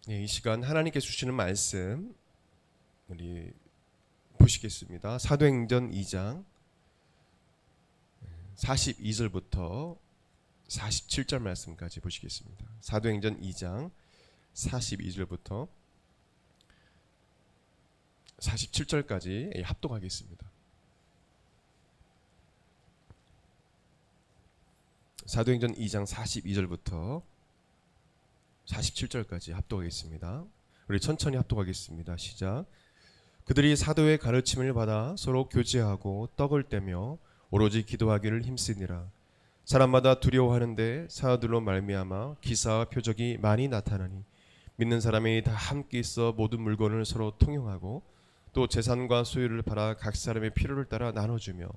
이 시간 하나님께서 주시는 말씀 우리 보시겠습니다. 사도행전 2장 42절부터 47절 말씀까지 보시겠습니다. 사도행전 2장 42절부터 47절까지 합독하겠습니다. 사도행전 2장 42절부터 47절까지 합독하겠습니다. 우리 천천히 합독하겠습니다. 시작. 그들이 사도의 가르침을 받아 서로 교제하고 떡을 떼며 오로지 기도하기를 힘쓰니라. 사람마다 두려워하는데 사도들로 말미암아 기사와 표적이 많이 나타나니 믿는 사람이 다 함께 있어 모든 물건을 서로 통용하고 또 재산과 소유를 팔아 각 사람의 필요를 따라 나눠주며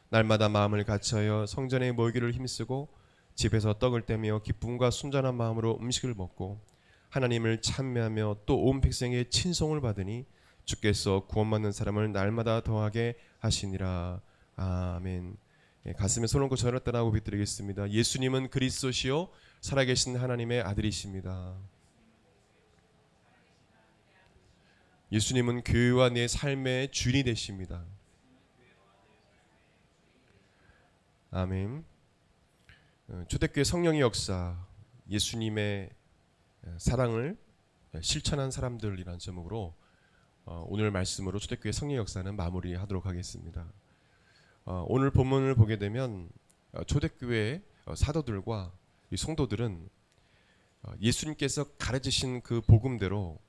날마다 마음을 같이하여 성전에 모이기를 힘쓰고 집에서 떡을 떼며 기쁨과 순전한 마음으로 음식을 먹고 하나님을 찬미하며 또 온 백성의 친송을 받으니 주께서 구원받는 사람을 날마다 더하게 하시니라. 아멘. 가슴에 손 얹고 저를 따라하고 비드리겠습니다. 예수님은 그리스도시요 살아계신 하나님의 아들이십니다. 예수님은 교회와 내 삶의 주인이 되십니다. 아멘. 초대교회 성령의 역사, 예수님의 사랑을 실천한 사람들이라는 제목으로 오늘 말씀으로 초대교회 성령의 역사는 마무리하도록 하겠습니다. 오늘 본문을 보게 되면 초대교회 사도들과 이 성도들은 예수님께서 가르치신 그 복음대로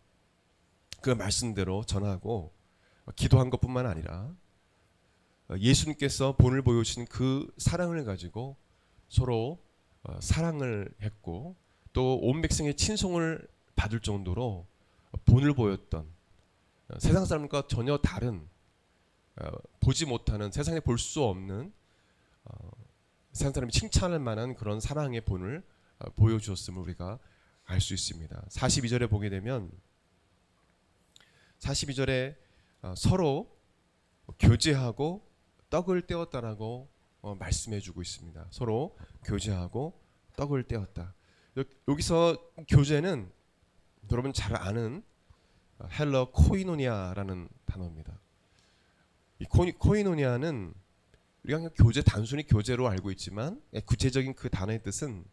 그 말씀대로 전하고 기도한 것뿐만 아니라 예수님께서 본을 보여주신 그 사랑을 가지고 서로 사랑을 했고 또 온 백성의 친송을 받을 정도로 본을 보였던 세상 사람과 전혀 다른 보지 못하는 세상에 볼 수 없는 세상 사람이 칭찬할 만한 그런 사랑의 본을 보여주었음을 우리가 알 수 있습니다. 42절에 보게 되면 42절에 서로 교제하고 떡을 떼었다라고 말씀해주고 있습니다. 서로 교제하고 떡을 떼었다. 여기서 교제는 여러분 잘 아는 헬러 코이노니아라는 단어입니다. 이 코이노니아는 우리가 그냥 교제 단순히 교제로 알고 있지만 구체적인 그 단어의 뜻은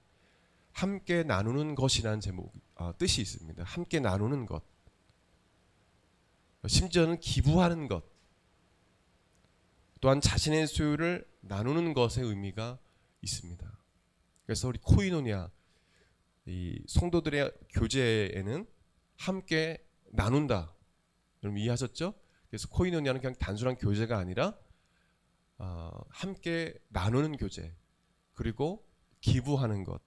함께 나누는 것이라는 뜻이 있습니다. 함께 나누는 것, 심지어는 기부하는 것, 또한 자신의 소유를 나누는 것의 의미가 있습니다. 그래서 우리 코이노니아, 이 성도들의 교제에는 함께 나눈다. 여러분 이해하셨죠? 그래서 코이노니아는 그냥 단순한 교제가 아니라 함께 나누는 교제, 그리고 기부하는 것,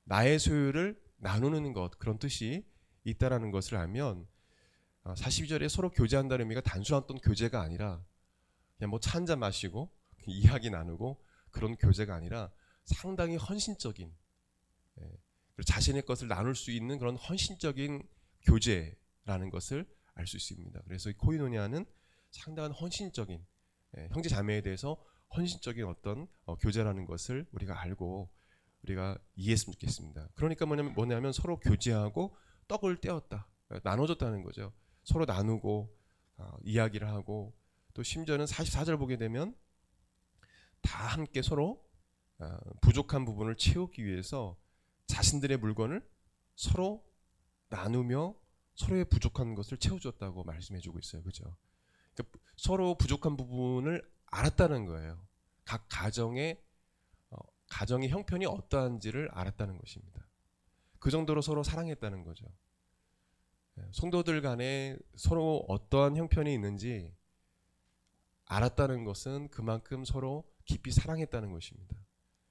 나의 소유를 나누는 것, 그런 뜻이 있다라는 것을 알면 42절에 서로 교제한다는 의미가 단순한 어떤 교제가 아니라 그냥 뭐 차 한잔 마시고 이야기 나누고 그런 교제가 아니라 상당히 헌신적인, 그리고 자신의 것을 나눌 수 있는 그런 헌신적인 교제라는 것을 알 수 있습니다. 그래서 이 코이노니아는 상당한 헌신적인, 형제 자매에 대해서 헌신적인 어떤 교제라는 것을 우리가 알고 우리가 이해했으면 좋겠습니다. 그러니까 뭐냐면 서로 교제하고 떡을 떼었다, 나눠줬다는 거죠. 서로 나누고 이야기를 하고 또 심지어는 44절 보게 되면 다 함께 서로 부족한 부분을 채우기 위해서 자신들의 물건을 서로 나누며 서로의 부족한 것을 채워줬다고 말씀해주고 있어요. 그죠? 그러니까 서로 부족한 부분을 알았다는 거예요. 각 가정의 형편이 어떠한지를 알았다는 것입니다. 그 정도로 서로 사랑했다는 거죠. 성도들 간에 서로 어떠한 형편이 있는지 알았다는 것은 그만큼 서로 깊이 사랑했다는 것입니다.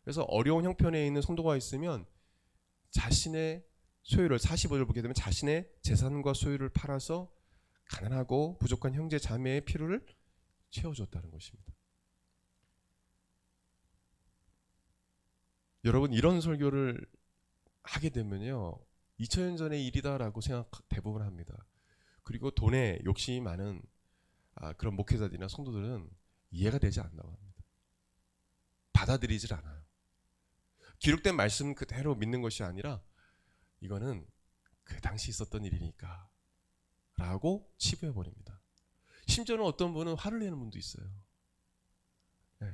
그래서 어려운 형편에 있는 성도가 있으면 자신의 소유를, 45절 보게 되면 자신의 재산과 소유를 팔아서 가난하고 부족한 형제 자매의 필요를 채워줬다는 것입니다. 여러분 이런 설교를 하게 되면요 2000년 전의 일이다라고 생각 대부분 합니다. 그리고 돈에 욕심이 많은 그런 목회자들이나 성도들은 이해가 되지 않는다고 합니다. 받아들이질 않아요. 기록된 말씀 그대로 믿는 것이 아니라 이거는 그 당시 있었던 일이니까 라고 치부해 버립니다. 심지어는 어떤 분은 화를 내는 분도 있어요. 네.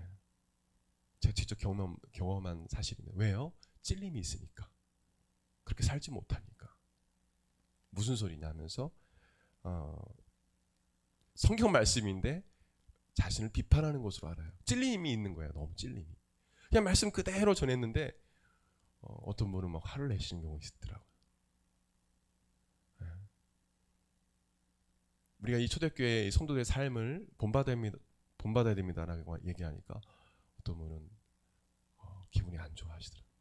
제가 직접 경험한 사실이네요. 왜요? 찔림이 있으니까. 그렇게 살지 못하니까. 무슨 소리냐 하면서 성경 말씀인데 자신을 비판하는 것으로 알아요. 찔림이 있는 거예요. 너무 찔림이. 그냥 말씀 그대로 전했는데 어떤 분은 막 화를 내시는 경우가 있더라고요. 네. 우리가 이 초대교회의 성도들의 삶을 본받아야 됩니다라고 얘기하니까 어떤 분은 기분이 안 좋아하시더라고요.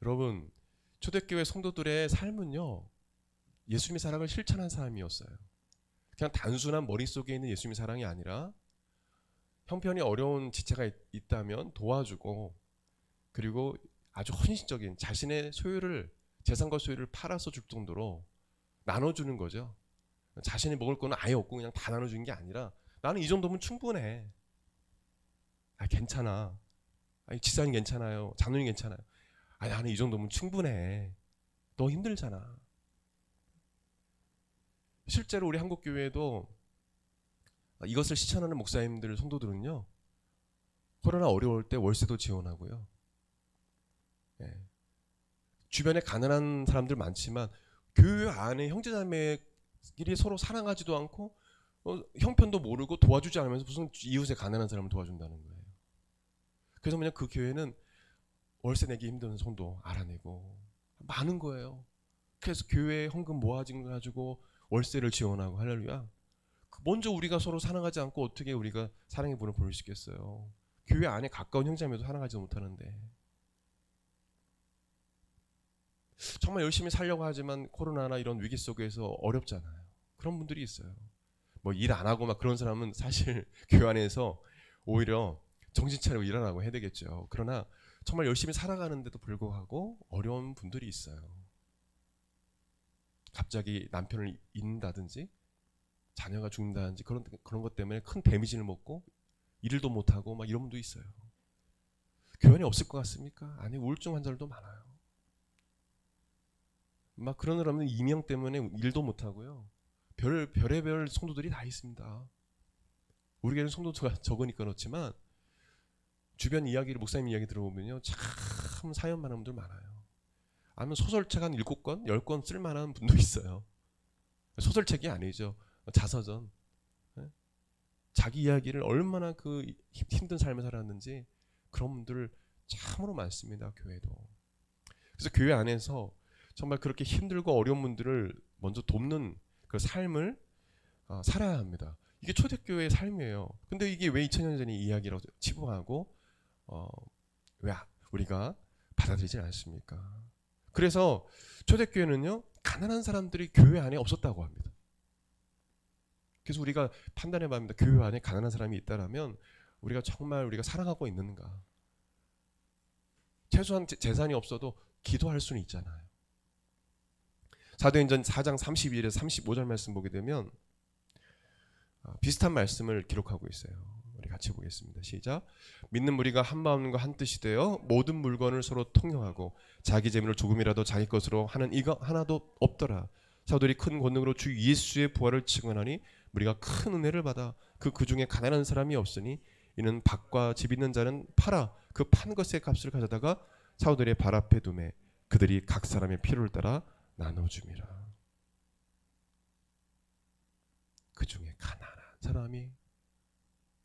여러분, 초대교회 성도들의 삶은요, 예수님의 사랑을 실천한 사람이었어요. 그냥 단순한 머릿속에 있는 예수님의 사랑이 아니라 형편이 어려운 지체가 있다면 도와주고, 그리고 아주 헌신적인 자신의 소유를, 재산과 소유를 팔아서 줄 정도로 나눠주는 거죠. 자신이 먹을 거는 아예 없고 그냥 다 나눠주는 게 아니라 나는 이 정도면 충분해. 괜찮아. 집사님 괜찮아요. 장로님 괜찮아요. 나는 이 정도면 충분해. 너 힘들잖아. 실제로 우리 한국교회도 이것을 실천하는 목사님들, 성도들은요, 코로나 어려울 때 월세도 지원하고요. 예. 주변에 가난한 사람들 많지만 교회 안에 형제자매끼리 서로 사랑하지도 않고 형편도 모르고 도와주지 않으면서 무슨 이웃의 가난한 사람을 도와준다는 거예요. 그래서 그냥 그 교회는 월세 내기 힘든 성도 알아내고 많은 거예요. 그래서 교회에 헌금 모아진 거 가지고 월세를 지원하고 할렐루야. 먼저 우리가 서로 사랑하지 않고 어떻게 우리가 사랑의 분을 보낼 수 있겠어요. 교회 안에 가까운 형제자매도 사랑하지 못하는데. 정말 열심히 살려고 하지만 코로나나 이런 위기 속에서 어렵잖아요. 그런 분들이 있어요. 뭐 일 안 하고 막 그런 사람은 사실 교회 안에서 오히려 정신 차리고 일하라고 해야 되겠죠. 그러나 정말 열심히 살아가는데도 불구하고 어려운 분들이 있어요. 갑자기 남편을 잃는다든지 자녀가 죽는다든지 그런 것 때문에 큰 데미지를 먹고 일도 못하고 막 이런 분도 있어요. 교회 안에 없을 것 같습니까? 아니, 우울증 환자들도 많아요. 막 그런 사람은 이명 때문에 일도 못하고요. 별의별 성도들이 다 있습니다. 우리 교회는 성도가 적으니까 그렇지만 주변 이야기를, 목사님 이야기 들어보면요, 참 사연 많은 분들 많아요. 아니면 소설책 한 7권, 10권 쓸만한 분도 있어요. 소설책이 아니죠. 자서전. 자기 이야기를 얼마나 그 힘든 삶을 살았는지 그런 분들 참으로 많습니다. 교회도. 그래서 교회 안에서 정말 그렇게 힘들고 어려운 분들을 먼저 돕는 그 삶을 살아야 합니다. 이게 초대교회의 삶이에요. 근데 이게 왜 2000년 전의 이야기라고 치부하고 왜 우리가 받아들이지 않습니까? 그래서 초대교회는요, 가난한 사람들이 교회 안에 없었다고 합니다. 그래서 우리가 판단해 봅니다. 교회 안에 가난한 사람이 있다라면 우리가 정말 우리가 사랑하고 있는가? 최소한 재산이 없어도 기도할 수는 있잖아요. 사도행전 4장 32절에서 35절 말씀 보게 되면 비슷한 말씀을 기록하고 있어요. 우리 같이 보겠습니다. 시작. 믿는 무리가 한 마음과 한 뜻이 되어 모든 물건을 서로 통용하고 자기 재물을 조금이라도 자기 것으로 하는 이가 하나도 없더라. 사도들이 큰 권능으로 주 예수의 부활을 증언하니 우리가 큰 은혜를 받아 그 중에 가난한 사람이 없으니 이는 밭과 집 있는 자는 팔아 그 판 것의 값을 가져다가 사도들의 발 앞에 두매 그들이 각 사람의 필요를 따라 나눠줌이라. 그 중에 가난한 사람이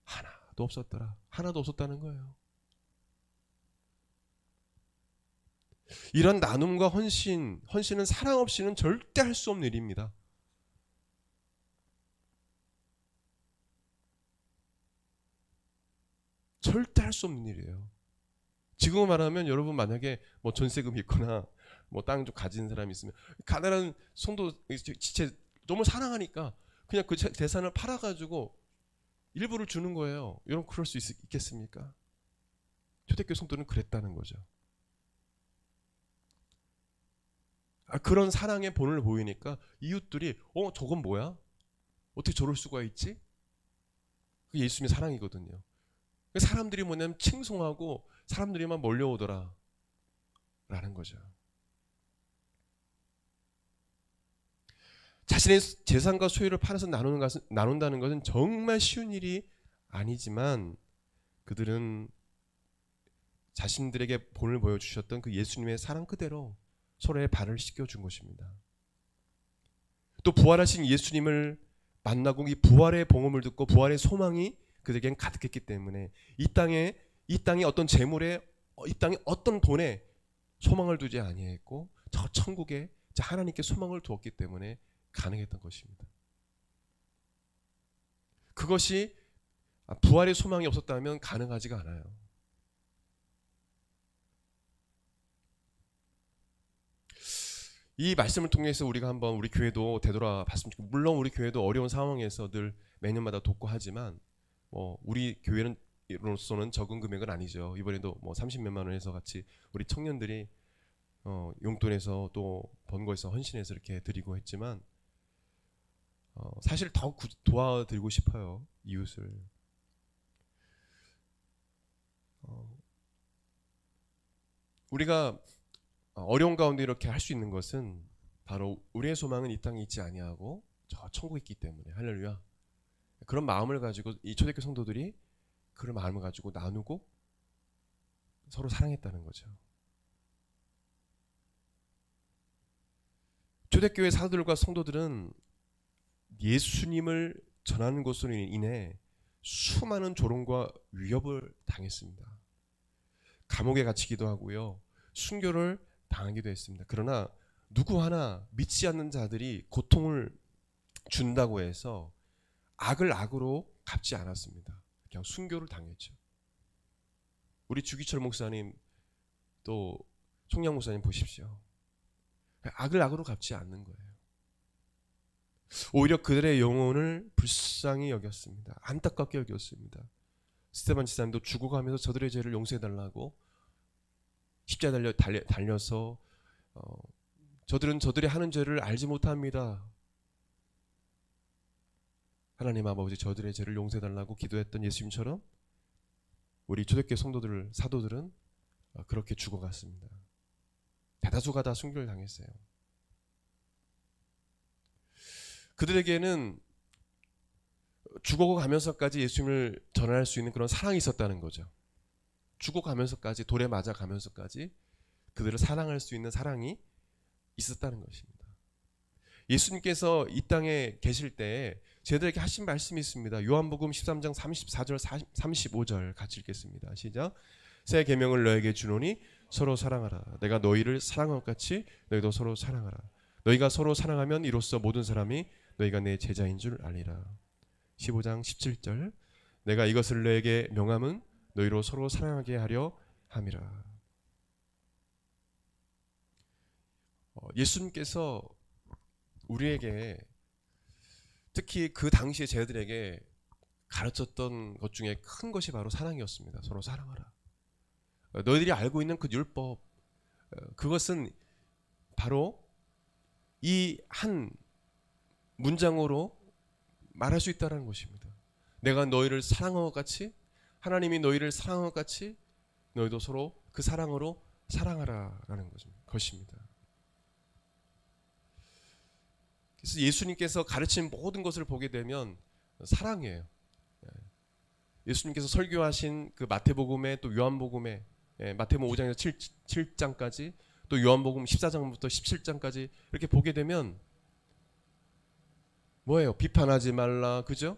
하나도 없었더라. 하나도 없었다는 거예요. 이런 나눔과 헌신은 사랑 없이는 절대 할 수 없는 일입니다. 절대 할 수 없는 일이에요. 지금 말하면 여러분 만약에 뭐 전세금 있거나 뭐 땅 좀 가진 사람이 있으면 가난한 성도 지체 너무 사랑하니까 그냥 그 재산을 팔아가지고 일부를 주는 거예요. 여러분 그럴 수 있겠습니까? 초대교회 성도는 그랬다는 거죠. 그런 사랑의 본을 보이니까 이웃들이 저건 뭐야? 어떻게 저럴 수가 있지? 그게 예수님의 사랑이거든요. 사람들이 뭐냐면 칭송하고 사람들이만 몰려오더라 라는 거죠. 자신의 재산과 소유를 팔아서 나눈다는 것은 정말 쉬운 일이 아니지만 그들은 자신들에게 본을 보여주셨던 그 예수님의 사랑 그대로 서로의 발을 씻겨준 것입니다. 또 부활하신 예수님을 만나고 이 부활의 복음을 듣고 부활의 소망이 그들에겐 가득했기 때문에 이 땅에 어떤 재물에 이 땅에 어떤 돈에 소망을 두지 아니했고 저 천국에 하나님께 소망을 두었기 때문에 가능했던 것입니다. 그것이 부활의 소망이 없었다면 가능하지가 않아요. 이 말씀을 통해서 우리가 한번 우리 교회도 되돌아봤으면 좋겠고, 물론 우리 교회도 어려운 상황에서 늘 매년마다 돕고 하지만 우리 교회로서는 적은 금액은 아니죠. 이번에도 30몇만 원 해서 같이 우리 청년들이 용돈에서 또 번 거에서 헌신해서 이렇게 드리고 했지만 사실 더 도와드리고 싶어요. 이웃을. 우리가 어려운 가운데 이렇게 할 수 있는 것은 바로 우리의 소망은 이 땅에 있지 아니하고 저 천국에 있기 때문에 할렐루야. 그런 마음을 가지고 이 초대교회 성도들이 그런 마음을 가지고 나누고 서로 사랑했다는 거죠. 초대교회 사도들과 성도들은 예수님을 전하는 것으로 인해 수많은 조롱과 위협을 당했습니다. 감옥에 갇히기도 하고요. 순교를 당하기도 했습니다. 그러나 누구 하나 믿지 않는 자들이 고통을 준다고 해서 악을 악으로 갚지 않았습니다. 그냥 순교를 당했죠. 우리 주기철 목사님 또 총량 목사님 보십시오. 악을 악으로 갚지 않는 거예요. 오히려 그들의 영혼을 불쌍히 여겼습니다. 안타깝게 여겼습니다. 스테반 지사님도 죽어가면서 저들의 죄를 용서해달라고 십자가에 달려서 저들은 저들이 하는 죄를 알지 못합니다. 하나님 아버지 저들의 죄를 용서해달라고 기도했던 예수님처럼 우리 초대교회 성도들, 사도들은 그렇게 죽어갔습니다. 대다수가 다 순교를 당했어요. 그들에게는 죽어가면서까지 예수님을 전할 수 있는 그런 사랑이 있었다는 거죠. 죽어가면서까지, 돌에 맞아가면서까지 그들을 사랑할 수 있는 사랑이 있었다는 것입니다. 예수님께서 이 땅에 계실 때 저희들에게 하신 말씀이 있습니다. 요한복음 13장 34절 35절 같이 읽겠습니다. 시작. 새 계명을 너에게 주노니 서로 사랑하라. 내가 너희를 사랑한 것 같이 너희도 서로 사랑하라. 너희가 서로 사랑하면 이로써 모든 사람이 너희가 내 제자인 줄 알리라. 15장 17절. 내가 이것을 너에게 명함은 너희로 서로 사랑하게 하려 함이라. 예수님께서 우리에게 특히 그 당시에 제자들에게 가르쳤던 것 중에 큰 것이 바로 사랑이었습니다. 서로 사랑하라. 너희들이 알고 있는 그 율법, 그것은 바로 이 한 문장으로 말할 수 있다는 것입니다. 내가 너희를 사랑한 것 같이, 하나님이 너희를 사랑한 것 같이 너희도 서로 그 사랑으로 사랑하라라는 것입니다. 그래서 예수님께서 가르친 모든 것을 보게 되면 사랑이에요. 예수님께서 설교하신 그 마태복음에 또 요한복음에, 마태복음 5장에서 7장까지 또 요한복음 14장부터 17장까지 이렇게 보게 되면 뭐예요? 비판하지 말라, 그죠?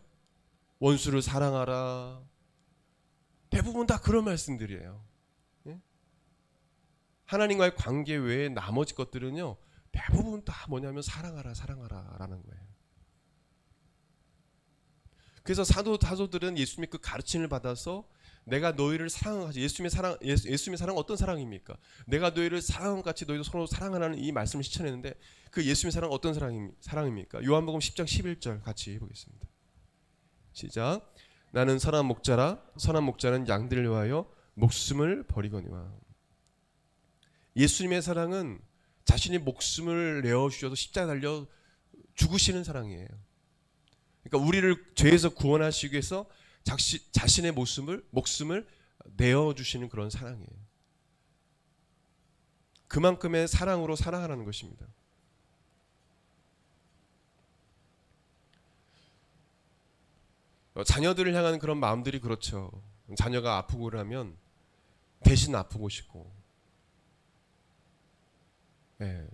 원수를 사랑하라. 대부분 다 그런 말씀들이에요. 하나님과의 관계 외에 나머지 것들은요, 대부분 다 뭐냐면 사랑하라, 사랑하라라는 거예요. 그래서 사도들은 예수님의 그 가르침을 받아서 내가 너희를 사랑하지. 예수님의 사랑 어떤 사랑입니까? 내가 너희를 사랑한 같이 너희도 서로 사랑하라는 이 말씀을 실천했는데 그 예수님의 사랑 어떤 사랑입니까? 요한복음 10장 11절 같이 해보겠습니다. 시작. 나는 선한 목자라. 선한 목자는 양들을 위하여 목숨을 버리거니와. 예수님의 사랑은 자신이 목숨을 내어주셔서 십자가에 달려 죽으시는 사랑이에요. 그러니까 우리를 죄에서 구원하시기 위해서 자신의 목숨을 내어주시는 그런 사랑이에요. 그만큼의 사랑으로 사랑하라는 것입니다. 자녀들을 향한 그런 마음들이 그렇죠. 자녀가 아프고 그러면 대신 아프고 싶고, 예,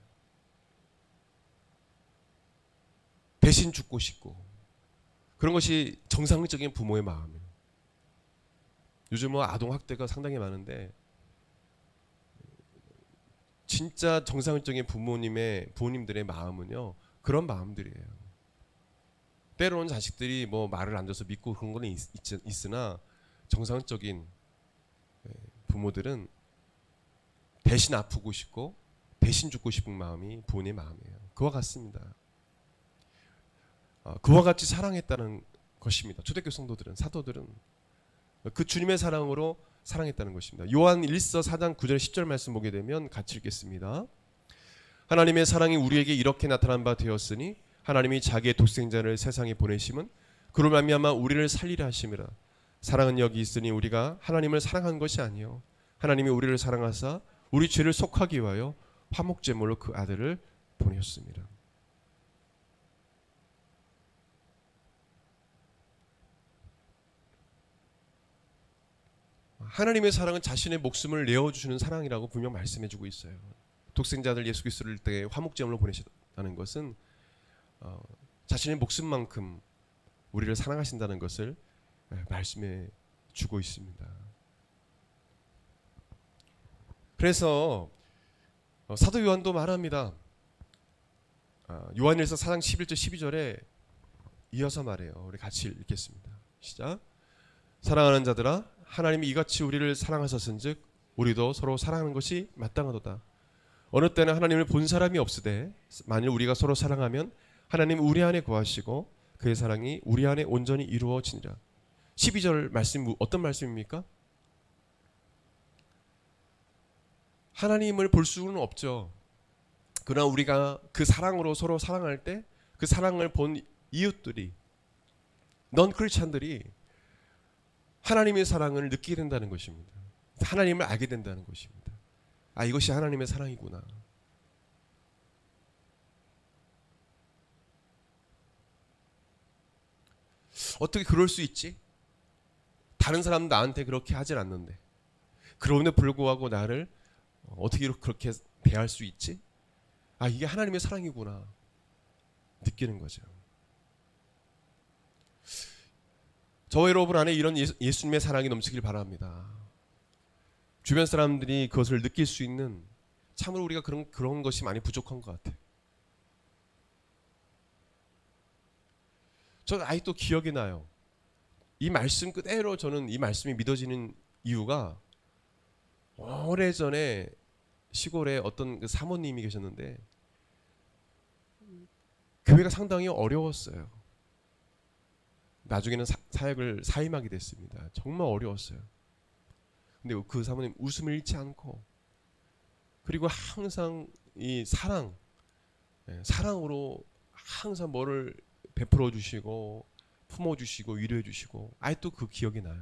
대신 죽고 싶고, 그런 것이 정상적인 부모의 마음이에요. 요즘은 아동 학대가 상당히 많은데 진짜 정상적인 부모님들의 마음은요, 그런 마음들이에요. 때로는 자식들이 뭐 말을 안 줘서 믿고 그런 거는 있으나 정상적인 부모들은 대신 아프고 싶고 대신 죽고 싶은 마음이 부모의 마음이에요. 그와 같습니다. 그와 같이 사랑했다는 것입니다. 초대교회 성도들은, 사도들은 그 주님의 사랑으로 사랑했다는 것입니다. 요한 1서 4장 9절 10절 말씀 보게 되면 같이 읽겠습니다. 하나님의 사랑이 우리에게 이렇게 나타난 바 되었으니 하나님이 자기의 독생자를 세상에 보내심은 그로 말미암아 우리를 살리려 하심이라. 사랑은 여기 있으니 우리가 하나님을 사랑한 것이 아니요 하나님이 우리를 사랑하사 우리 죄를 속하기 위하여 화목제물로 그 아들을 보내셨습니다. 하나님의 사랑은 자신의 목숨을 내어주시는 사랑이라고 분명 말씀해주고 있어요. 독생자들 예수 그리스도를 때 화목제물로 보내셨다는 것은 자신의 목숨만큼 우리를 사랑하신다는 것을 말씀해 주고 있습니다. 그래서 사도 요한도 말합니다. 요한일서 4장 11절 12절에 이어서 말해요. 우리 같이 읽겠습니다. 시작. 사랑하는 자들아 하나님이 이같이 우리를 사랑하셨은즉 우리도 서로 사랑하는 것이 마땅하도다. 어느 때는 하나님을 본 사람이 없으되 만일 우리가 서로 사랑하면 하나님 우리 안에 거하시고 그의 사랑이 우리 안에 온전히 이루어지니라. 12절 말씀 어떤 말씀입니까? 하나님을 볼 수는 없죠. 그러나 우리가 그 사랑으로 서로 사랑할 때 그 사랑을 본 이웃들이, 넌 크리스찬들이 하나님의 사랑을 느끼게 된다는 것입니다. 하나님을 알게 된다는 것입니다. 아, 이것이 하나님의 사랑이구나. 어떻게 그럴 수 있지? 다른 사람 나한테 그렇게 하질 않는데 그럼에도 불구하고 나를 어떻게 그렇게 대할 수 있지? 아, 이게 하나님의 사랑이구나 느끼는 거죠. 저와 여러분 안에 이런 예수님의 사랑이 넘치길 바랍니다. 주변 사람들이 그것을 느낄 수 있는, 참으로 우리가 그런 것이 많이 부족한 것 같아요. 저는 아직도 기억이 나요. 이 말씀 그대로 저는 이 말씀이 믿어지는 이유가 오래전에 시골에 어떤 그 사모님이 계셨는데 교회가 상당히 어려웠어요. 나중에는 사역을 사임하게 됐습니다. 정말 어려웠어요. 근데 그 사모님 웃음을 잃지 않고, 그리고 항상 이 사랑으로 항상 뭐를 베풀어 주시고 품어 주시고 위로해 주시고, 아직도 그 기억이 나요.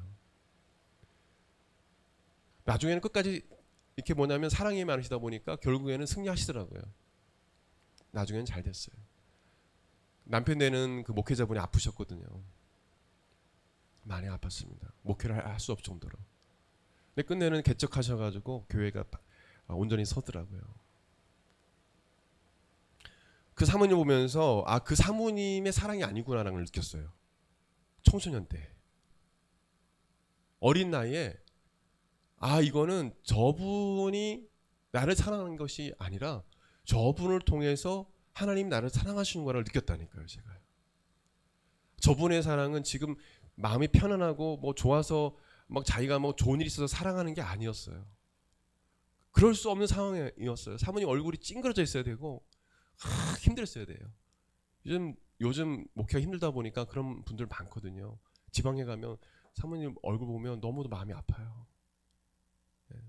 나중에는 끝까지 이렇게 뭐냐면 사랑이 많으시다 보니까 결국에는 승리하시더라고요. 나중에는 잘 됐어요. 남편 되는 그 목회자분이 아프셨거든요. 많이 아팠습니다. 목회를 할 수 없을 정도로. 근데 끝내는 개척하셔가지고 교회가 온전히 서더라고요. 그 사모님 보면서 아, 그 사모님의 사랑이 아니구나라는 걸 느꼈어요. 청소년 때. 어린 나이에 아, 이거는 저분이 나를 사랑하는 것이 아니라 저분을 통해서 하나님 나를 사랑하시는 거를 느꼈다니까요, 제가. 저분의 사랑은 지금 마음이 편안하고 뭐 좋아서 막 자기가 뭐 좋은 일이 있어서 사랑하는 게 아니었어요. 그럴 수 없는 상황이었어요. 사모님 얼굴이 찡그러져 있어야 되고 힘들었어야 돼요. 요즘 목회가 힘들다 보니까 그런 분들 많거든요. 지방에 가면 사모님 얼굴 보면 너무도 마음이 아파요. 네.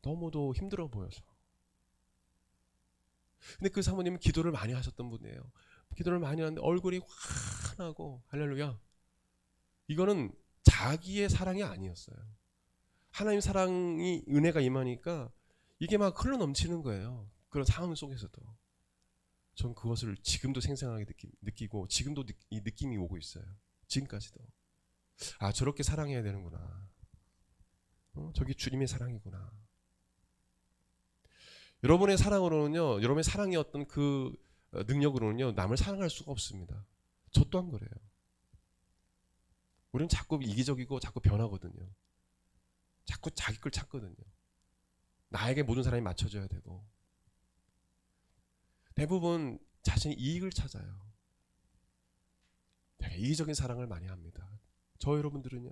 너무도 힘들어 보여서. 근데 그 사모님은 기도를 많이 하셨던 분이에요. 기도를 많이 하는데 얼굴이 환하고 할렐루야. 이거는 자기의 사랑이 아니었어요. 하나님 사랑이 은혜가 임하니까 이게 막 흘러 넘치는 거예요. 그런 상황 속에서도. 전 그것을 지금도 생생하게 느끼고 지금도 이 느낌이 오고 있어요. 지금까지도. 아, 저렇게 사랑해야 되는구나. 저기 주님의 사랑이구나. 여러분의 사랑으로는요, 여러분의 사랑의 어떤 그 능력으로는요, 남을 사랑할 수가 없습니다. 저 또한 그래요. 우리는 자꾸 이기적이고 자꾸 변하거든요. 자꾸 자기 걸 찾거든요. 나에게 모든 사람이 맞춰줘야 되고, 대부분 자신의 이익을 찾아요. 되게 이기적인 사랑을 많이 합니다. 저 여러분들은요.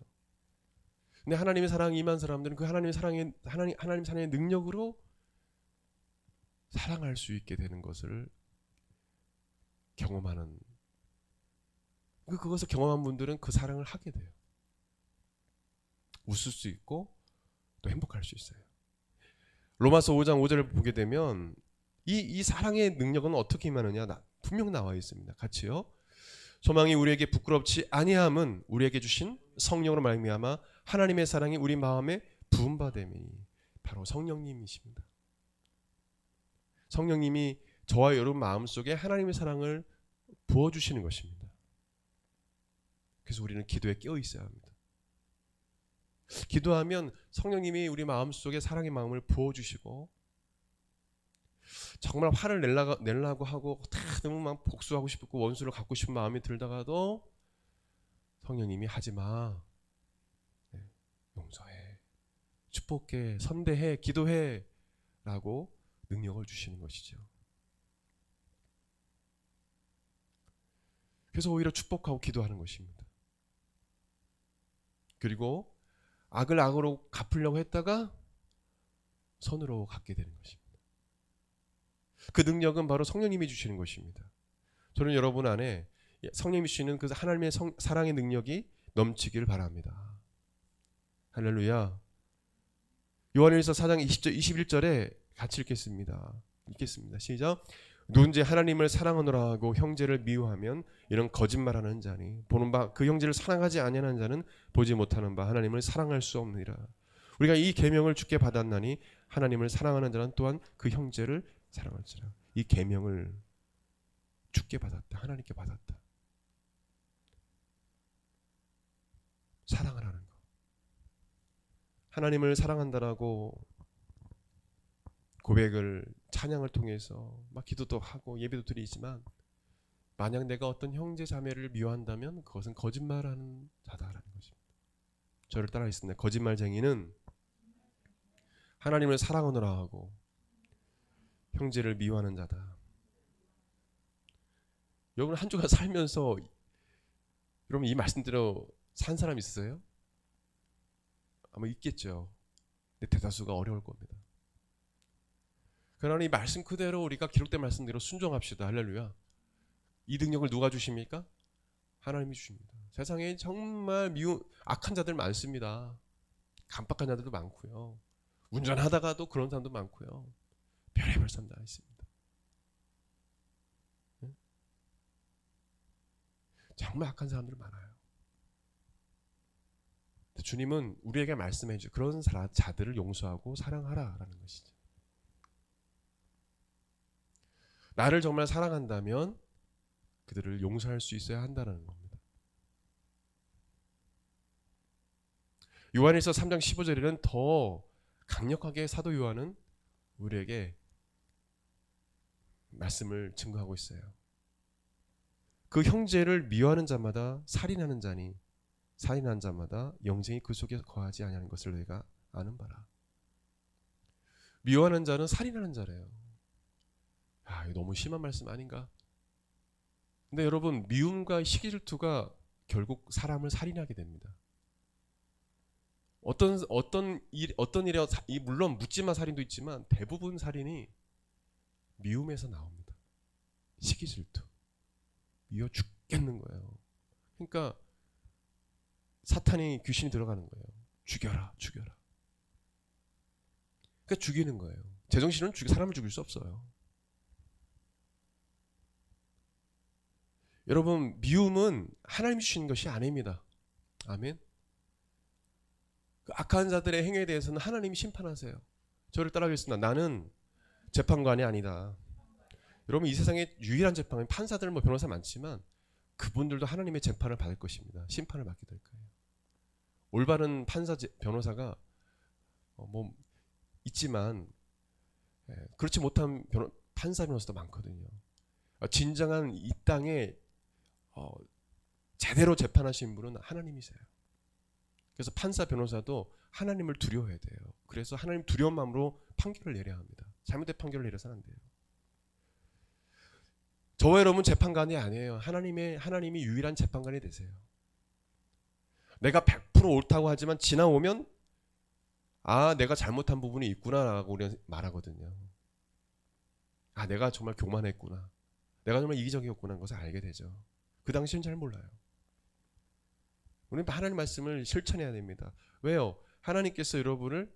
근데 하나님의 사랑이 임한 사람들은 그 하나님 사랑의 능력으로 사랑할 수 있게 되는 것을 경험하는, 그것을 경험한 분들은 그 사랑을 하게 돼요. 웃을 수 있고 또 행복할 수 있어요. 로마서 5장 5절을 보게 되면 이 사랑의 능력은 어떻게 임하느냐 분명 나와 있습니다. 같이요. 소망이 우리에게 부끄럽지 아니함은 우리에게 주신 성령으로 말미암아 하나님의 사랑이 우리 마음에 부음받음이니, 바로 성령님이십니다. 성령님이 저와 여러분 마음속에 하나님의 사랑을 부어주시는 것입니다. 그래서 우리는 기도에 깨어 있어야 합니다. 기도하면 성령님이 우리 마음속에 사랑의 마음을 부어주시고, 정말 화를 내려고 하고 너무 막 복수하고 싶고 원수를 갖고 싶은 마음이 들다가도 성령님이 하지마, 용서해, 축복해, 선대해, 기도해 라고 능력을 주시는 것이죠. 그래서 오히려 축복하고 기도하는 것입니다. 그리고 악을 악으로 갚으려고 했다가 선으로 갚게 되는 것입니다. 그 능력은 바로 성령님이 주시는 것입니다. 저는 여러분 안에 성령님이 주시는 그 하나님의 사랑의 능력이 넘치기를 바랍니다. 할렐루야. 요한일서 4장 21절에 같이 읽겠습니다. 시작. 누군지 하나님을 사랑하노라 하고 형제를 미워하면 이런 거짓말하는 자니 보는 바 그 형제를 사랑하지 아니하는 자는 보지 못하는 바 하나님을 사랑할 수 없느니라. 우리가 이 계명을 주께 받았나니 하나님을 사랑하는 자는 또한 그 형제를 사랑할지라. 이 계명을 주께 받았다. 하나님께 받았다. 사랑을 하는 것. 하나님을 사랑한다라고 고백을, 찬양을 통해서 막 기도도 하고 예배도 드리지만, 만약 내가 어떤 형제 자매를 미워한다면 그것은 거짓말하는 자다라는 것입니다. 저를 따라하겠습니다. 거짓말쟁이는 하나님을 사랑하노라 하고 형제를 미워하는 자다. 여러분 한 주간 살면서 여러분 이 말씀대로 산 사람 있으세요? 아마 있겠죠. 근데 대다수가 어려울 겁니다. 그러나 이 말씀 그대로 우리가 기록된 말씀대로 순종합시다. 할렐루야. 이 능력을 누가 주십니까? 하나님이 주십니다. 세상에 정말 악한 자들 많습니다. 간박한 자들도 많고요. 운전하다가도 그런 사람도 많고요. 별의별 사람 다 있습니다. 정말 악한 사람들 많아요. 주님은 우리에게 말씀해 주죠. 그런 자들을 용서하고 사랑하라라는 것이죠. 나를 정말 사랑한다면 그들을 용서할 수 있어야 한다는 겁니다. 요한일서 3장 15절에는 더 강력하게 사도 요한은 우리에게 말씀을 증거하고 있어요. 그 형제를 미워하는 자마다 살인하는 자니 살인한 자마다 영생이 그 속에 거하지 아니하는 것을 너희가 아는 바라. 미워하는 자는 살인하는 자래요. 이거 너무 심한 말씀 아닌가? 근데 여러분, 미움과 시기 질투가 결국 사람을 살인하게 됩니다. 어떤 일에 물론 묻지마 살인도 있지만 대부분 살인이 미움에서 나옵니다. 시기 질투. 미워 죽겠는 거예요. 그러니까 사탄이, 귀신이 들어가는 거예요. 죽여라. 그러니까 죽이는 거예요. 제정신은 사람을 죽일 수 없어요. 여러분, 미움은 하나님이 주시는 것이 아닙니다. 아멘. 그 악한 자들의 행위에 대해서는 하나님이 심판하세요. 저를 따라하겠습니다. 나는 재판관이 아니다. 여러분, 이 세상에 유일한 재판관, 판사들 변호사 많지만 그분들도 하나님의 재판을 받을 것입니다. 심판을 받게 될 거예요. 올바른 판사 변호사가 뭐 있지만 그렇지 못한 판사 변호사도 많거든요. 진정한 이 땅에 제대로 재판하신 분은 하나님이세요. 그래서 판사 변호사도 하나님을 두려워해야 돼요. 그래서 하나님 두려운 마음으로 판결을 내려야 합니다. 잘못된 판결을 내려서는 안 돼요. 저와 여러분 재판관이 아니에요. 하나님이 유일한 재판관이 되세요. 내가 100% 옳다고 하지만 지나오면 내가 잘못한 부분이 있구나라고 우리는 말하거든요. 내가 정말 교만했구나. 내가 정말 이기적이었구나 하는 것을 알게 되죠. 그 당시엔 잘 몰라요. 우리는 하나님 말씀을 실천해야 됩니다. 왜요? 하나님께서 여러분을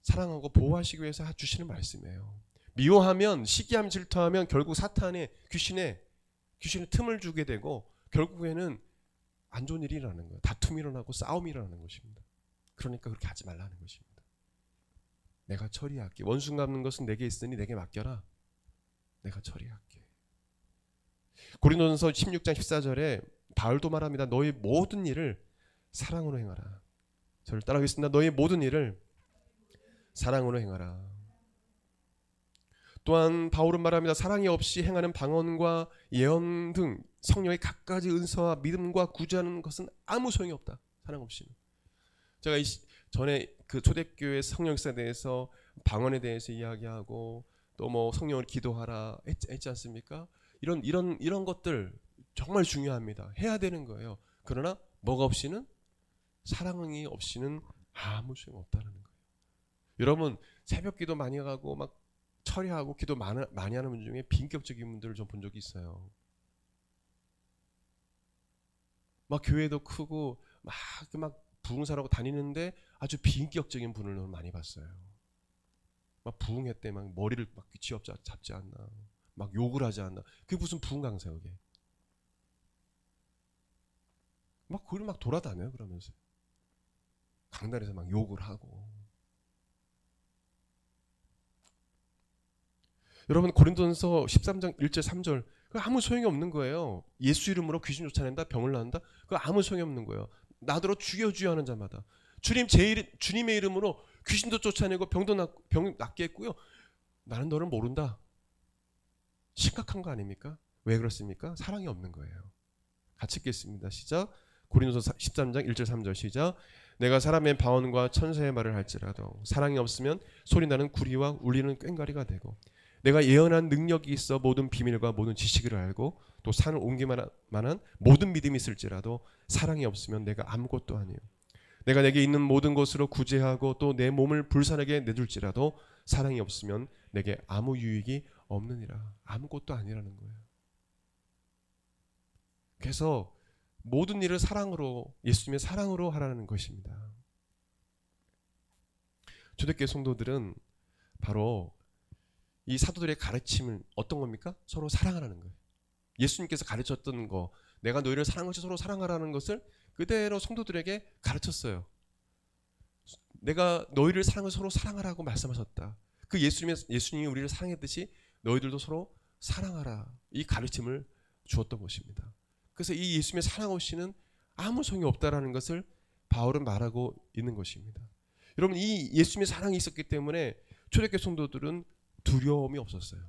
사랑하고 보호하시기 위해서 주시는 말씀이에요. 미워하면, 시기하면, 질투하면 결국 사탄의 귀신의 틈을 주게 되고 결국에는 안 좋은 일이 일어나는 거예요. 다툼이 일어나고 싸움이 일어나는 것입니다. 그러니까 그렇게 하지 말라는 것입니다. 내가 처리할게. 원수 갚는 것은 내게 있으니 내게 맡겨라. 내가 처리할게. 고린도전서 16장 14절에 바울도 말합니다. 너희 모든 일을 사랑으로 행하라. 저를 따라하겠습니다. 너희 모든 일을 사랑으로 행하라. 또한 바울은 말합니다. 사랑이 없이 행하는 방언과 예언 등 성령의 갖가지 은사와 믿음과 구제하는 것은 아무 소용이 없다. 사랑 없이는. 제가 전에 그 초대교회 성령사에 대해서 방언에 대해서 이야기하고 또 뭐 성령을 기도하라 했지 않습니까? 이런 것들 정말 중요합니다. 해야 되는 거예요. 그러나 뭐가 없이는, 사랑이 없이는 아무 소용 없다는 거예요. 여러분 새벽 기도 많이 가고 막 처리하고 기도 많이 하는 분 중에 비인격적인 분들을 좀 본 적이 있어요. 막 교회도 크고 막 부흥사라고 다니는데 아주 비인격적인 분을 많이 봤어요. 막 부흥회 때 막 머리를 막 잡지 않나, 막 욕을 하지 않나. 그게 무슨 부흥 강사요, 그게. 막 거기 막 돌아다녀요. 그러면서 강단에서 막 욕을 하고. 여러분 고린도전서 13장 1절 3절 그 아무 소용이 없는 거예요. 예수 이름으로 귀신 쫓아낸다, 병을 낳는다, 그거 아무 소용이 없는 거예요. 나더러 주여 주여 하는 자마다 주님의 이름으로 귀신도 쫓아내고 병 낫게 했고요. 나는 너를 모른다. 심각한 거 아닙니까? 왜 그렇습니까? 사랑이 없는 거예요. 같이 읽겠습니다. 시작. 고린도서 13장 1절 3절 시작. 내가 사람의 방언과 천사의 말을 할지라도 사랑이 없으면 소리나는 구리와 울리는 꽹과리가 되고, 내가 예언한 능력이 있어 모든 비밀과 모든 지식을 알고 또 산을 옮길 만한 모든 믿음이 있을지라도 사랑이 없으면 내가 아무것도 아니에요. 내가 내게 있는 모든 것으로 구제하고 또 내 몸을 불사르게 내둘지라도 사랑이 없으면 내게 아무 유익이 없느니라. 아무것도 아니라는 거예요. 그래서 모든 일을 사랑으로, 예수님의 사랑으로 하라는 것입니다. 초대교회 성도들은 바로 이 사도들의 가르침은 어떤 겁니까? 서로 사랑하라는 거예요. 예수님께서 가르쳤던 거, 내가 너희를 사랑하지 서로 사랑하라는 것을 그대로 성도들에게 가르쳤어요. 내가 너희를 사랑하지 서로 사랑하라고 말씀하셨다. 그 예수님이 우리를 사랑했듯이 너희들도 서로 사랑하라. 이 가르침을 주었던 것입니다. 그래서 이 예수님의 사랑 없이는 아무 소용이 없다라는 것을 바울은 말하고 있는 것입니다. 여러분 이 예수님의 사랑이 있었기 때문에 초대교회 성도들은 두려움이 없었어요.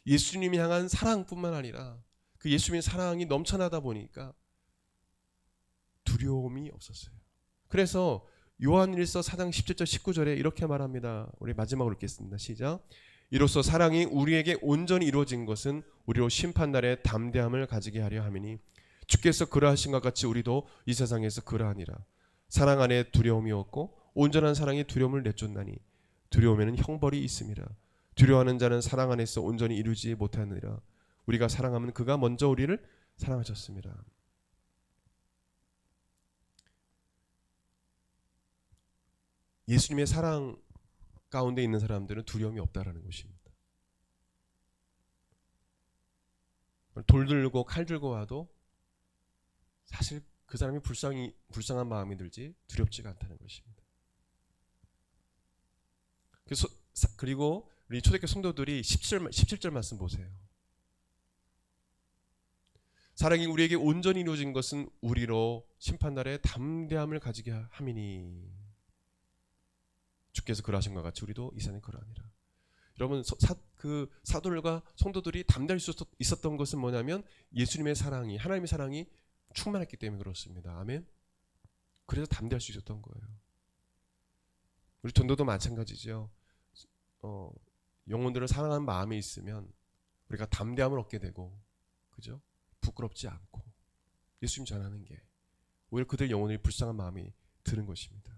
예수님이 향한 사랑뿐만 아니라 그 예수님의 사랑이 넘쳐나다 보니까 두려움이 없었어요. 그래서 요한일서 4장 17절 19절에 이렇게 말합니다. 우리 마지막으로 읽겠습니다. 시작. 이로써 사랑이 우리에게 온전히 이루어진 것은 우리로 심판날에 담대함을 가지게 하려 함이니 주께서 그러하신 것 같이 우리도 이 세상에서 그러하니라. 사랑 안에 두려움이 없고 온전한 사랑이 두려움을 내쫓나니 두려움에는 형벌이 있음이라. 두려워하는 자는 사랑 안에서 온전히 이루지 못하느니라. 우리가 사랑하면 그가 먼저 우리를 사랑하셨습니다. 예수님의 사랑 가운데 있는 사람들은 두려움이 없다라는 것입니다. 돌 들고 칼 들고 와도 사실 그 사람이 불쌍한 마음이 들지 두렵지가 않다는 것입니다. 그리고 우리 초대교회 성도들이 17절 말씀 보세요. 사랑이 우리에게 온전히 이루어진 것은 우리로 심판날에 담대함을 가지게 함이니. 주께서 그러하신 것 같이 우리도 이 세상에 그러하니라. 여러분, 그 사도들과 성도들이 담대할 수 있었던 것은 뭐냐면 예수님의 사랑이, 하나님의 사랑이 충만했기 때문에 그렇습니다. 아멘. 그래서 담대할 수 있었던 거예요. 우리 전도도 마찬가지죠. 영혼들을 사랑하는 마음이 있으면 우리가 담대함을 얻게 되고, 그죠? 부끄럽지 않고 예수님 전하는 게 오히려 그들 영혼이 불쌍한 마음이 드는 것입니다.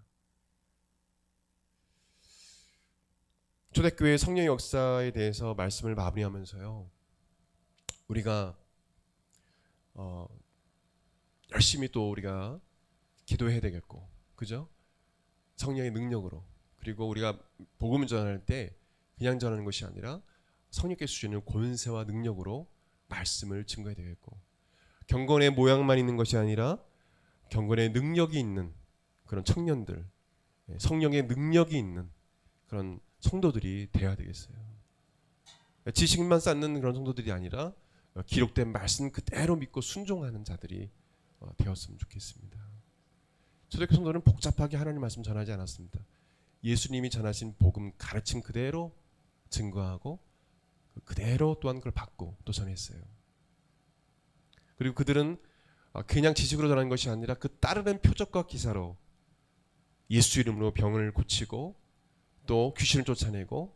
초대교회 성령의 역사에 대해서 말씀을 마무리하면서요, 우리가 열심히 또 우리가 기도해야 되겠고, 그죠? 성령의 능력으로, 그리고 우리가 복음을 전할 때 그냥 전하는 것이 아니라 성령께서 주시는 권세와 능력으로 말씀을 증거해야 되겠고, 경건의 모양만 있는 것이 아니라 경건의 능력이 있는 그런 청년들, 성령의 능력이 있는 그런 성도들이 되어야 되겠어요. 지식만 쌓는 그런 성도들이 아니라 기록된 말씀 그대로 믿고 순종하는 자들이 되었으면 좋겠습니다. 초대교회 성도는 복잡하게 하나님 말씀 전하지 않았습니다. 예수님이 전하신 복음 가르침 그대로 증거하고 그대로 또한 그걸 받고 또 전했어요. 그리고 그들은 그냥 지식으로 전하는 것이 아니라 그 따르는 표적과 기사로 예수 이름으로 병을 고치고 또 귀신을 쫓아내고,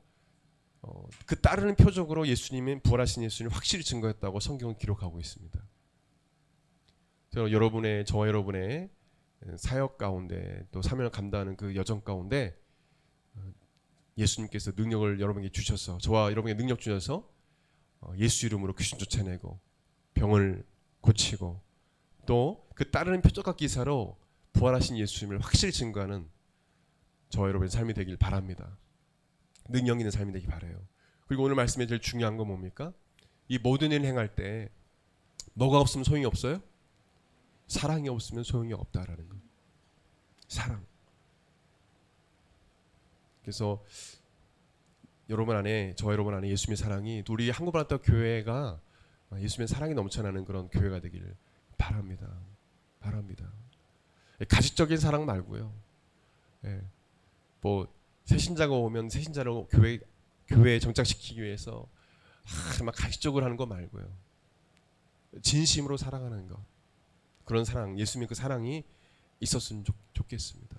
그 따르는 표적으로 예수님은 부활하신 예수님을 확실히 증거했다고 성경은 기록하고 있습니다. 저와 여러분의 사역 가운데 또 사명을 감당하는 그 여정 가운데 예수님께서 능력을 여러분에게 주셔서, 저와 여러분에게 능력 주셔서 예수 이름으로 귀신 쫓아내고 병을 고치고 또 그 따르는 표적과 기사로 부활하신 예수님을 확실히 증거하는 저와 여러분의 삶이 되길 바랍니다. 능력 있는 삶이 되길 바라요. 그리고 오늘 말씀에 제일 중요한 건 뭡니까? 이 모든 일을 행할 때 뭐가 없으면 소용이 없어요? 사랑이 없으면 소용이 없다라는 거. 사랑. 그래서 여러분 안에, 저와 여러분 안에 예수님의 사랑이, 우리 한국만학교 교회가 예수님의 사랑이 넘쳐나는 그런 교회가 되기를 바랍니다. 가식적인 사랑 말고요. 뭐 새신자가 오면 새신자로 교회에 정착시키기 위해서 막 가식적으로 하는 거 말고요. 진심으로 사랑하는 것, 그런 사랑, 예수님의 그 사랑이 있었으면 좋겠습니다.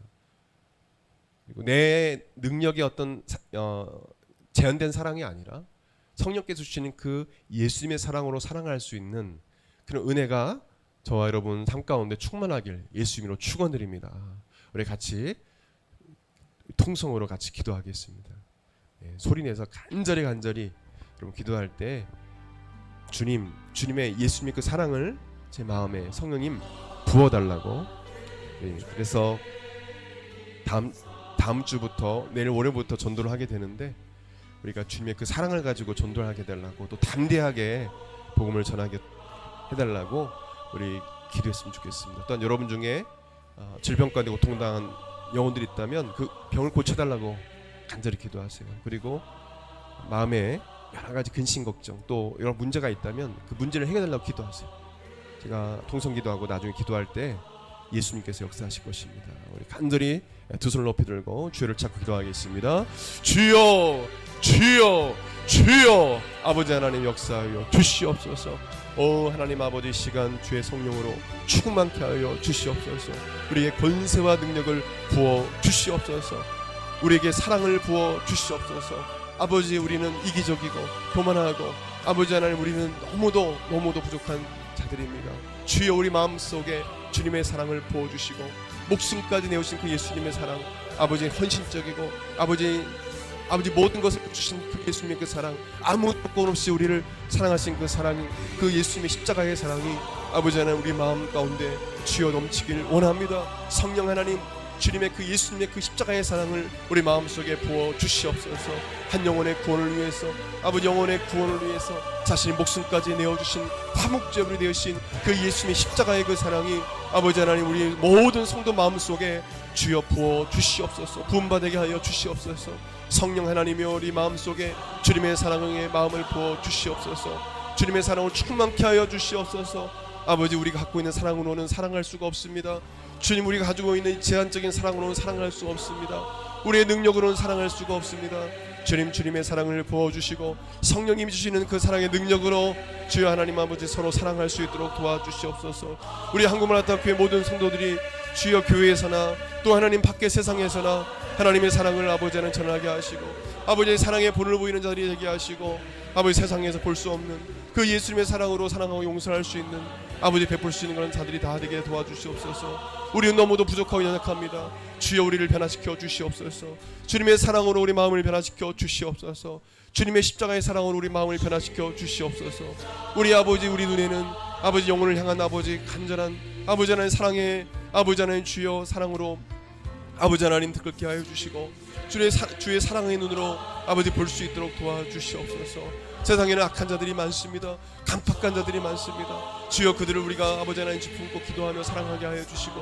그리고 내 능력의 어떤 제한된 사랑이 아니라 성령께서 주시는 그 예수님의 사랑으로 사랑할 수 있는 그런 은혜가 저와 여러분 삶 가운데 충만하길 예수님으로 축원드립니다. 우리 같이 통성으로 같이 기도하겠습니다. 소리내서 간절히 여러분 기도할 때 주님의 예수님의 그 사랑을 제 마음에 성령님 부어달라고. 그래서 다음 주부터, 내일 월요일부터 전도를 하게 되는데, 우리가 주님의 그 사랑을 가지고 전도를 하게 해달라고, 또 담대하게 복음을 전하게 해달라고 우리 기도했으면 좋겠습니다. 또한 여러분 중에 질병 가운데 고통당한 영혼들이 있다면 그 병을 고쳐달라고 간절히 기도하세요. 그리고 마음에 여러 가지 근심 걱정, 또 여러 문제가 있다면 그 문제를 해결해달라고 기도하세요. 제가 통성 기도하고 나중에 기도할 때 예수님께서 역사하실 것입니다. 우리 간절히 두 손을 높이 들고 주를 찾고 기도하겠습니다. 주여, 주여, 주여, 아버지 하나님 역사하여 주시옵소서. 하나님 아버지, 시간 주의 성령으로 충만케 하여 주시옵소서. 우리에게 권세와 능력을 부어 주시옵소서. 우리에게 사랑을 부어 주시옵소서. 아버지, 우리는 이기적이고 교만하고, 아버지 하나님, 우리는 너무도 부족한 자들입니다. 주여, 우리 마음속에 주님의 사랑을 부어주시고 목숨까지 내오신 그 예수님의 사랑, 아버지 헌신적이고, 아버지 모든 것을 주신 그 예수님의 그 사랑, 아무 조건 없이 우리를 사랑하신 그 사랑이, 그 예수님의 십자가의 사랑이 아버지 하나님 우리 마음 가운데 주여 넘치길 원합니다. 성령 하나님, 주님의 그 예수님의 그 십자가의 사랑을 우리 마음속에 부어 주시옵소서. 한 영혼의 구원을 위해서, 아버지 영혼의 구원을 위해서 자신의 목숨까지 내어주신 화목제물이 되으신 그 예수님의 십자가의 그 사랑이 아버지 하나님 우리 모든 성도 마음속에 주여 부어 주시옵소서. 부음받게 하여 주시옵소서. 성령 하나님이여, 우리 마음속에 주님의 사랑의 마음을 부어 주시옵소서. 주님의 사랑을 충만케 하여 주시옵소서. 아버지, 우리가 갖고 있는 사랑으로는 사랑할 수가 없습니다. 주님, 우리가 가지고 있는 제한적인 사랑으로는 사랑할 수가 없습니다. 우리의 능력으로는 사랑할 수가 없습니다. 주님, 주님의 사랑을 부어주시고 성령님이 주시는 그 사랑의 능력으로 주여 하나님 아버지 서로 사랑할 수 있도록 도와주시옵소서. 우리 한국마라타교회 모든 성도들이 주여 교회에서나 또 하나님 밖의 세상에서나 하나님의 사랑을 아버지는 전하게 하시고 아버지의 사랑의 본을 보이는 자들이 되게 하시고 아버지 세상에서 볼 수 없는 그 예수님의 사랑으로 사랑하고 용서할 수 있는 아버지 베풀 수 있는 그런 자들이 다 되게 도와주시옵소서. 우리는 너무도 부족하고 연약합니다. 주여 우리를 변화시켜 주시옵소서. 주님의 사랑으로 우리 마음을 변화시켜 주시옵소서. 주님의 십자가의 사랑으로 우리 마음을 변화시켜 주시옵소서. 우리 아버지, 우리 눈에는 아버지 영혼을 향한 아버지 간절한 아버지 하나님 사랑의 아버지 하나님 주여 사랑으로 아버지 하나님 듣게 하여 주시고 주의 사랑의 눈으로 아버지 볼 수 있도록 도와주시옵소서. 세상에는 악한 자들이 많습니다. 강팍한 자들이 많습니다. 주여 그들을 우리가 아버지 하나님 품고 기도하며 사랑하게 하여 주시고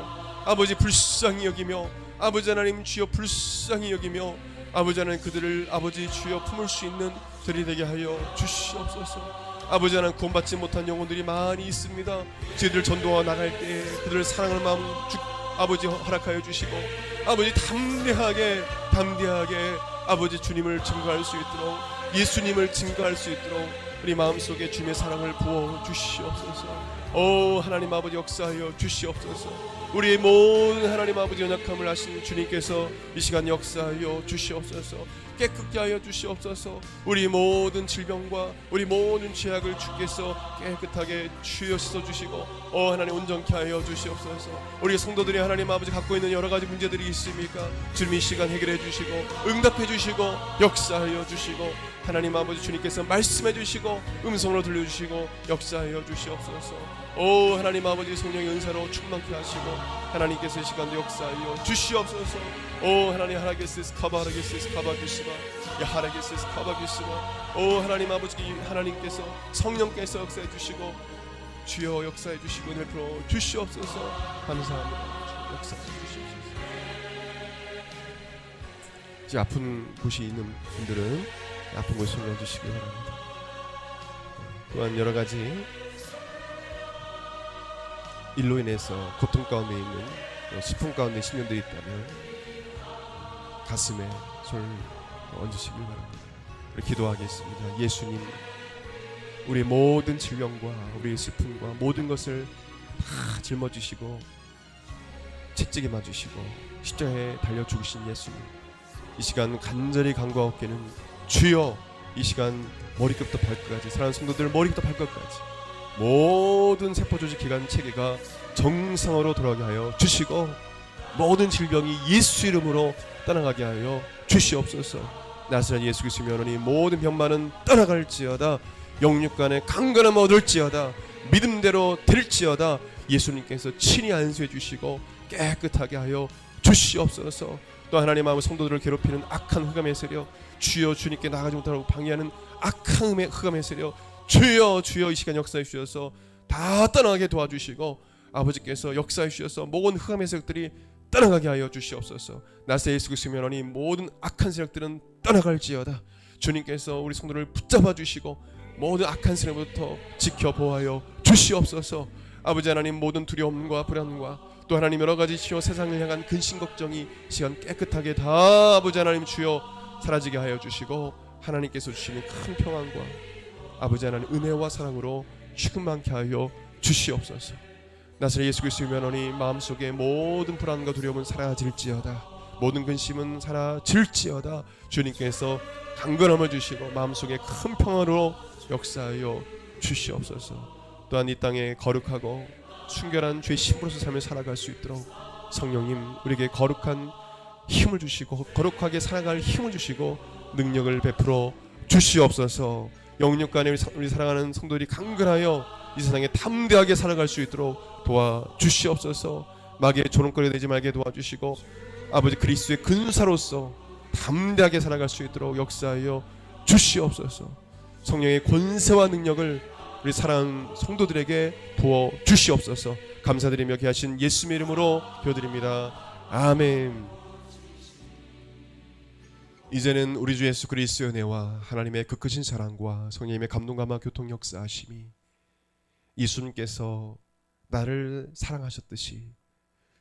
아버지 불쌍히 여기며 아버지 하나님 주여 불쌍히 여기며 아버지 하나님 그들을 아버지 주여 품을 수 있는 들이 되게 하여 주시옵소서. 아버지 하나님 구원받지 못한 영혼들이 많이 있습니다. 저희들 전도와 나갈 때 그들을 사랑하는 마음 아버지 허락하여 주시고 아버지 담대하게 아버지 주님을 증거할 수 있도록 예수님을 증거할 수 있도록 우리 마음속에 주님의 사랑을 부어 주시옵소서. 오 하나님 아버지 역사하여 주시옵소서. 우리의 모든 하나님 아버지 연약함을 아시는 주님께서 이 시간 역사하여 주시옵소서. 깨끗게 하여 주시옵소서. 우리 모든 질병과 우리 모든 죄악을 주께서 깨끗하게 주여 씻어주시고 하나님 온전케 하여 주시옵소서. 우리 성도들이 하나님 아버지 갖고 있는 여러 가지 문제들이 있습니까? 주님 이 시간 해결해 주시고 응답해 주시고 역사하여 주시고 하나님 아버지 주님께서 말씀해 주시고 음성으로 들려주시고 역사하여 주시옵소서. 오 하나님 아버지 성령의 은사로 충만케 하시고 하나님께서 이 시간도 역사하여 주시옵소서. 오 하나님 하라게스스 카바라게스스 카바규스바 야하라게스스 카바규스바 오 하나님 아버지 하나님께서 성령께서 역사해 주시고 주여 역사해 주시고 은혜 베풀어 주시옵소서. 감사합니다. 역사해 주시옵소서. 이제 아픈 곳이 있는 분들은 아픈 곳을 올려주시기 바랍니다. 또한 여러 가지 일로 인해서 고통 가운데 있는 슬픔 가운데 신령들이 있다면 가슴에 손을 얹으시길 바랍니다. 기도하겠습니다. 예수님, 우리 모든 질병과 우리의 슬픔과 모든 것을 다 짊어지시고 채찍에 맞으시고 십자가에 달려 죽으신 예수님, 이 시간 간절히 간구하옵기는 주여 이 시간 머리끝부터 발끝까지 사랑하는 성도들 머리부터 발끝까지 모든 세포조직 기관 체계가 정상으로 돌아가게 하여 주시고 모든 질병이 예수 이름으로 떠나가게 하여 주시옵소서. 나사렛 예수 그리스도의 명으로 모든 병만은 떠나갈지어다. 영육간에 강건함 얻을지어다. 믿음대로 될지어다. 예수님께서 친히 안수해 주시고 깨끗하게 하여 주시옵소서. 또 하나님 마음의 성도들을 괴롭히는 악한 흑암의 세력 주여 주님께 나가지 못하고 방해하는 악한 흑암의 세력 주여 이 시간 역사해 주셔서 다 떠나게 도와주시고 아버지께서 역사해 주셔서 모든 흑암의 세력들이 떠나가게 하여 주시옵소서. 나사렛 예수 그리스도의 명으로 모든 악한 세력들은 떠나갈지어다. 주님께서 우리 성도를 붙잡아 주시고 모든 악한 세력부터 지켜보아여 주시옵소서. 아버지 하나님 모든 두려움과 불안과 또 하나님 여러 가지 주여 세상을 향한 근심 걱정이 시간 깨끗하게 다 아버지 하나님 주여 사라지게 하여 주시고 하나님께서 주시는 큰 평안과 아버지 하나님 은혜와 사랑으로 충만케 하여 주시옵소서. 나사렛 예수 그리스도의 명으로 마음속에 모든 불안과 두려움은 사라질지어다. 모든 근심은 사라질지어다. 주님께서 강건함을 주시고 마음속에 큰 평화로 역사하여 주시옵소서. 또한 이 땅에 거룩하고 순결한 죄 신부로서 삶을 살아갈 수 있도록 성령님 우리에게 거룩한 힘을 주시고 거룩하게 살아갈 힘을 주시고 능력을 베풀어 주시옵소서. 영육간에 우리 사랑하는 성도들이 강건하여 이 세상에 담대하게 살아갈 수 있도록 도와주시옵소서. 마귀의 조롱거리 되지 말게 도와주시고 아버지 그리스도의 근사로서 담대하게 살아갈 수 있도록 역사하여 주시옵소서. 성령의 권세와 능력을 우리 사랑하는 성도들에게 부어 주시옵소서. 감사드리며 귀하신 예수님의 이름으로 기도드립니다. 아멘. 이제는 우리 주 예수 그리스도의 은혜와 하나님의 그 크신 사랑과 성령님의 감동감화 교통 역사하심이 예수님께서 나를 사랑하셨듯이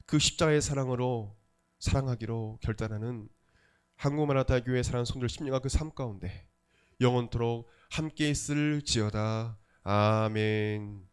그 십자가의 사랑으로 사랑하기로 결단하는 한국마라다 교회 사랑하는 성도들 심령과 그 삶 가운데 영원토록 함께 있을지어다. 아멘.